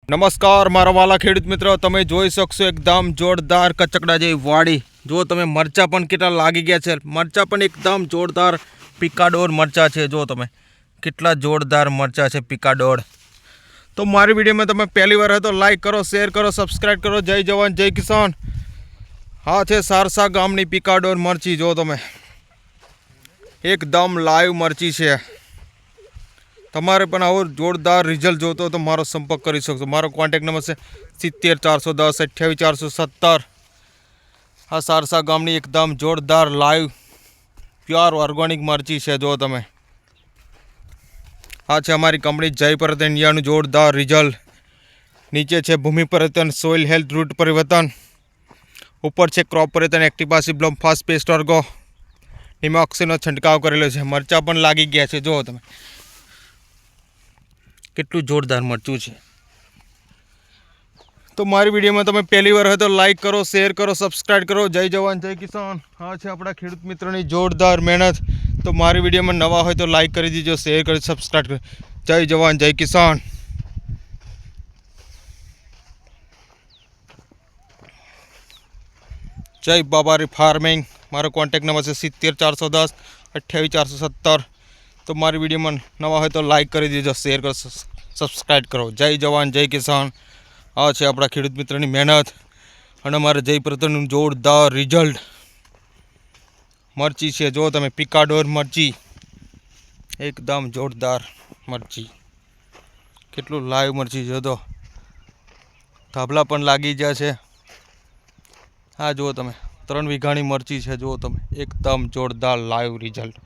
નમસ્કાર મારા વાલા ખેડૂત મિત્રો, તમે જોઈ શકશો એકદમ જોરદાર કચકડા જેવી વાડી. જો તમે મરચાં પણ કેટલા લાગી ગયા છે. મરચાં પણ એકદમ જોરદાર પિકાડોર મરચાં છે. જો તમે કેટલા જોરદાર મરચાં છે પિકાડોર. તો મારી વિડીયોમાં તમે પહેલી વાર હોય તો લાઈક કરો, શેર કરો, સબસ્ક્રાઈબ કરો. જય જવાન જય કિસાન. હા છે સારસા ગામની પિકાડોર મરચી. જો તમે એકદમ લાઈવ મરચી છે. તમારે પણ આવો જોરદાર રિઝલ્ટ જોતો તો મારો સંપર્ક કરી શકશો. મારો કોન્ટેક્ટ નંબર છે 70 410 28 417. આ સારસા ગામની એકદમ જોરદાર લાઈવ પ્યોર ઓર્ગેનિક મરચી છે. જો તમે આ છે અમારી કંપની જય પરિવર્તન ઇન્ડિયાનું જોરદાર રિઝલ્ટ. નીચે છે ભૂમિ પરિવર્તન, સોઇલ હેલ્થ, રૂટ પરિવર્તન. ઉપર છે ક્રોપ પરિવર્તન, એક્ટિપાસી બ્લોમ ફાસ્ટ પેસ્ટ ઓર્ગો નિમોક્સિનનો છંટકાવ કરેલો છે. મરચાં પણ લાગી ગયા છે. જુઓ તમે કેટલું જોરદાર મરચું છે. તો મારી વિડીયોમાં તમે પહેલી વાર હોય તો લાઈક કરો, શેર કરો, સબસ્ક્રાઈબ કરો. જય જવાન જય કિસાન. હા છે આપણા ખેડૂત મિત્રોની જોરદાર મહેનત. તો મારી વિડીયોમાં નવા હોય તો લાઈક કરી દીજો, શેર કરી, સબસ્ક્રાઈબ કરી. જય જવાન જય કિસાન. જય બાબારી ફાર્મિંગ. મારો કોન્ટેક્ટ નંબર છે 70 410 28 417. તો મારી વિડીયોમાં નવા હોય તો લાઈક કરી દીજો, શેર કરો, સબસ્ક્રાઈબ કરો. જય જવાન જય કિસાન. આ છે આપણા ખેડૂત મિત્રોની મહેનત અને અમારા જય પરિવર્તનનું જોરદાર રિઝલ્ટ મરચી છે. જો તમે પિકાડોર મરચી એકદમ જોરદાર મરચી. કેટલું લાઈવ મરચી જો તો ધાબલા પણ લાગી ગયા છે. હા જુઓ તમે 3 વીઘાની મરચી છે. જુઓ તમે એકદમ જોરદાર લાઈવ રિઝલ્ટ.